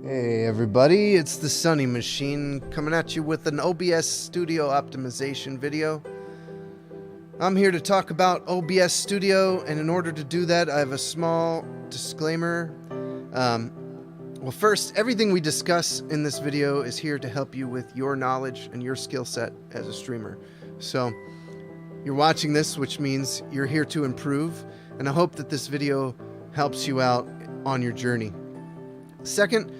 Hey everybody, it's the TheSunnyMachine coming at you with an OBS Studio Optimization video. I'm here to talk about OBS Studio, and in order to do that I have a small disclaimer. Well, first, everything we discuss in this video is here to help you with your knowledge and your skill set as a streamer. So you're watching this, which means you're here to improve, and I hope that this video helps you out on your journey. Second,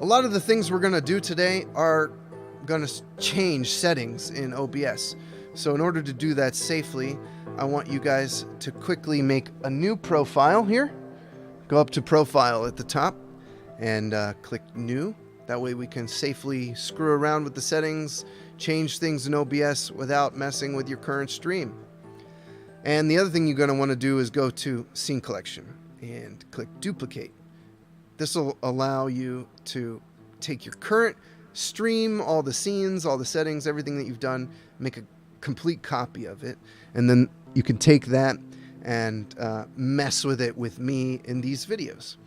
a lot of the things we're going to do today are going to change settings in OBS. So in order to do that safely, I want you guys to quickly make a new profile here. Go up to Profile at the top and click New. That way we can safely screw around with the settings, change things in OBS without messing with your current stream. And the other thing you're going to want to do is go to Scene Collection and click Duplicate. This will allow you to take your current stream, all the scenes, all the settings, everything that you've done, make a complete copy of it, and then you can take that and mess with it with me in these videos.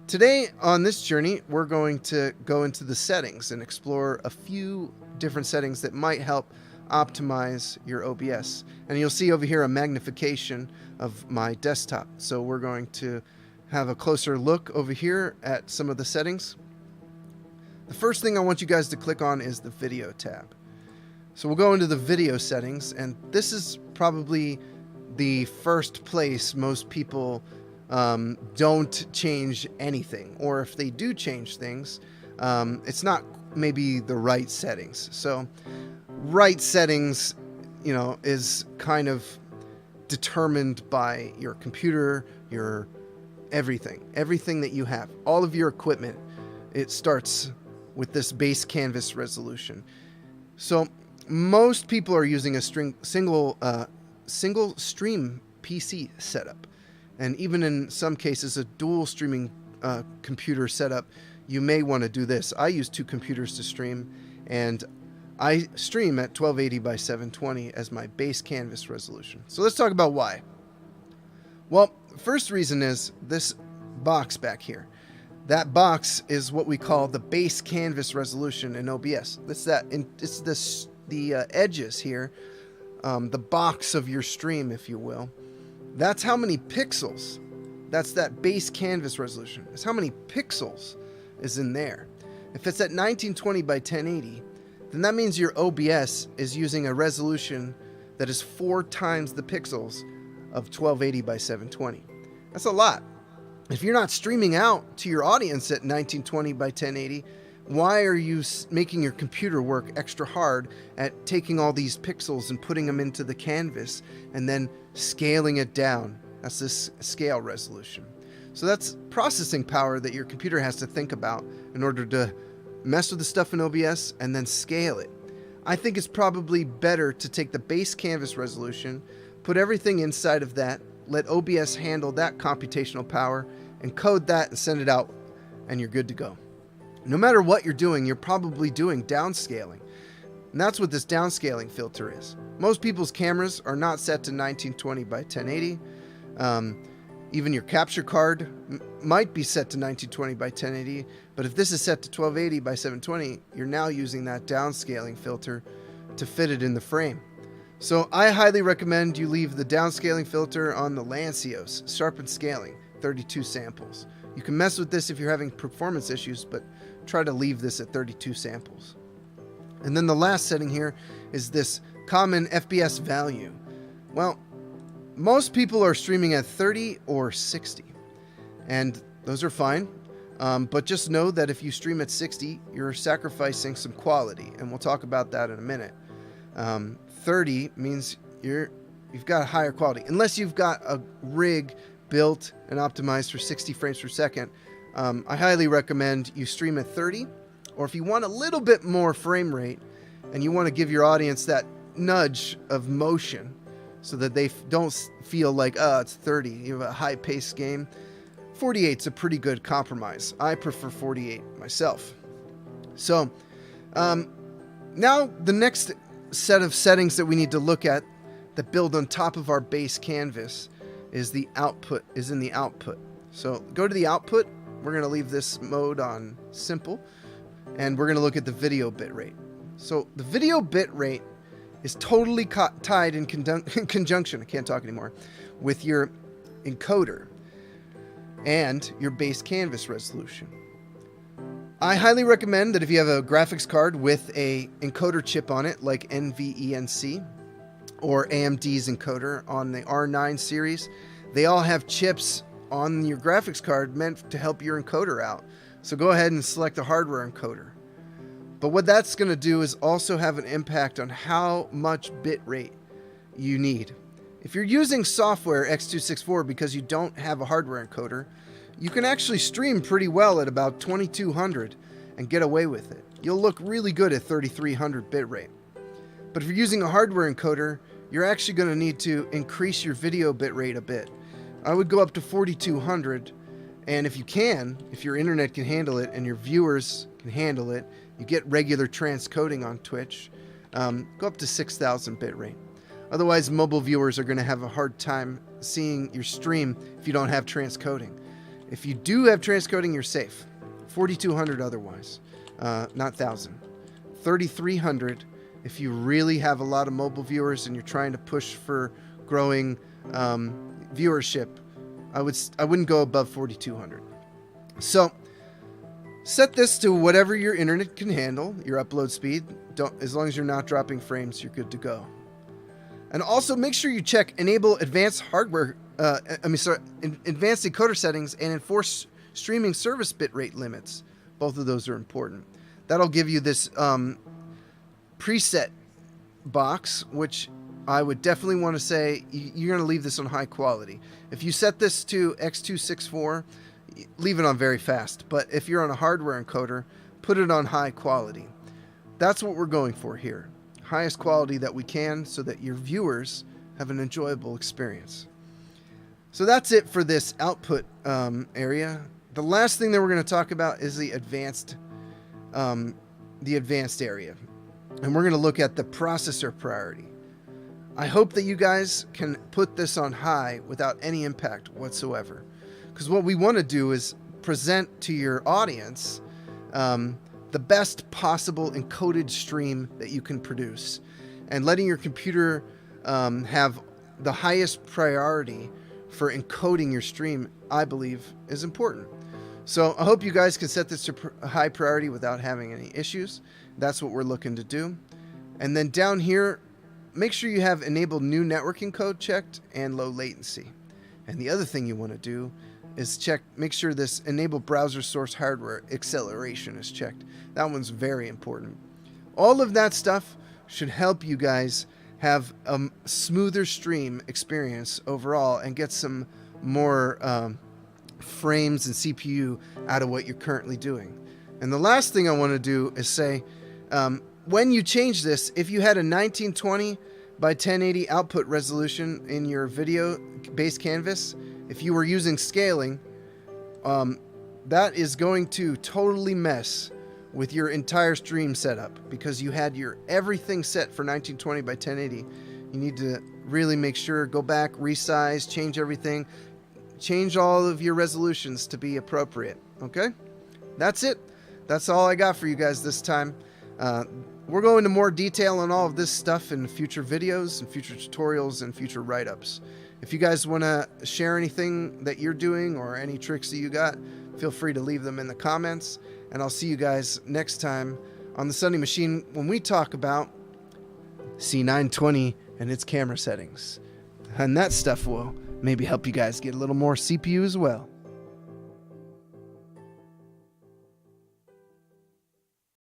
Today on this journey, we're going to go into the settings and explore a few different settings that might help optimize your OBS. And you'll see over here a magnification of my desktop. So we're going to have a closer look over here at some of the settings. The first thing I want you guys to click on is the Video tab. So we'll go into the Video Settings, and this is probably the first place most people don't change anything, or if they do change things, it's not maybe the right settings. So right settings, is kind of determined by your computer, your everything that you have, all of your equipment. It starts with this base canvas resolution. So most people are using a single stream PC setup, and even in some cases a dual streaming computer setup. You may want to do this. I use two computers to stream, and I stream at 1280 by 720 as my base canvas resolution. So let's talk about why. Well, first reason is this box back here. That box is what we call the base canvas resolution in OBS. It's the edges here, the box of your stream, if you will. That's how many pixels. That's that base canvas resolution. It's how many pixels is in there. If it's at 1920 by 1080, then that means your OBS is using a resolution that is 4 times the pixels of 1280 by 720. That's a lot. If you're not streaming out to your audience at 1920 by 1080, why are you making your computer work extra hard at taking all these pixels and putting them into the canvas and then scaling it down? That's this scale resolution. So that's processing power that your computer has to think about in order to mess with the stuff in OBS and then scale it. I think it's probably better to take the base canvas resolution, put everything inside of that, let OBS handle that computational power, and code that and send it out, and you're good to go. No matter what you're doing, you're probably doing downscaling. And that's what this downscaling filter is. Most people's cameras are not set to 1920 by 1080. Even your capture card might be set to 1920 by 1080, but if this is set to 1280 by 720, you're now using that downscaling filter to fit it in the frame. So I highly recommend you leave the downscaling filter on the Lancios, sharpen scaling, 32 samples. You can mess with this if you're having performance issues, but try to leave this at 32 samples. And then the last setting here is this common FPS value. Well, most people are streaming at 30 or 60, and those are fine. But just know that if you stream at 60, you're sacrificing some quality, and we'll talk about that in a minute. 30 means you've got a higher quality. Unless you've got a rig built and optimized for 60 frames per second, I highly recommend you stream at 30. Or if you want a little bit more frame rate and you want to give your audience that nudge of motion so that they don't feel like, oh, it's 30, you have a high-paced game, 48's a pretty good compromise. I prefer 48 myself. So now the next set of settings that we need to look at that build on top of our base canvas is in the output. So go to the output we're going to leave this mode on simple, and we're going to look at the video bitrate. So the video bitrate is totally tied in conjunction, I can't talk anymore, with your encoder and your base canvas resolution. I highly recommend that if you have a graphics card with a encoder chip on it, like NVENC or AMD's encoder on the R9 series, they all have chips on your graphics card meant to help your encoder out. So go ahead and select the hardware encoder. But what that's going to do is also have an impact on how much bit rate you need. If you're using software X264 because you don't have a hardware encoder, you can actually stream pretty well at about 2200 and get away with it. You'll look really good at 3300 bit rate. But if you're using a hardware encoder, you're actually going to need to increase your video bit rate a bit. I would go up to 4200, and if your internet can handle it and your viewers can handle it, you get regular transcoding on Twitch, go up to 6000 bit rate. Otherwise, mobile viewers are going to have a hard time seeing your stream if you don't have transcoding. If you do have transcoding, you're safe. 4200 otherwise, not 1000. 3300 if you really have a lot of mobile viewers and you're trying to push for growing viewership. I wouldn't go above 4200. So set this to whatever your internet can handle, your upload speed. As long as you're not dropping frames, you're good to go. And also make sure you check enable advanced hardware, advanced encoder settings and enforce streaming service bitrate limits. Both of those are important. That'll give you this preset box, which I would definitely want to say you're going to leave this on high quality. If you set this to X264, leave it on very fast. But if you're on a hardware encoder, put it on high quality. That's what we're going for here. Highest quality that we can so that your viewers have an enjoyable experience. So that's it for this output area. The last thing that we're going to talk about is the advanced area. And we're going to look at the processor priority. I hope that you guys can put this on high without any impact whatsoever. Because what we want to do is present to your audience the best possible encoded stream that you can produce. And letting your computer have the highest priority for encoding your stream, I believe, is important. So I hope you guys can set this to a high priority without having any issues. That's what we're looking to do. And then down here, make sure you have enabled new networking code checked and low latency. And the other thing you want to do is make sure this enable browser source hardware acceleration is checked. That one's very important. All of that stuff should help you guys have a smoother stream experience overall and get some more frames and CPU out of what you're currently doing. And the last thing I want to do is say, when you change this, if you had a 1920 by 1080 output resolution in your video base canvas, if you were using scaling, that is going to totally mess with your entire stream setup because you had your everything set for 1920 by 1080. You need to really make sure, go back, resize, change everything, change all of your resolutions to be appropriate. Okay? That's it. That's all I got for you guys this time. We'll go into more detail on all of this stuff in future videos and future tutorials and future write-ups. If you guys want to share anything that you're doing or any tricks that you got, feel free to leave them in the comments. And I'll see you guys next time on the TheSunnyMachine when we talk about C920 and its camera settings. And that stuff will maybe help you guys get a little more CPU as well.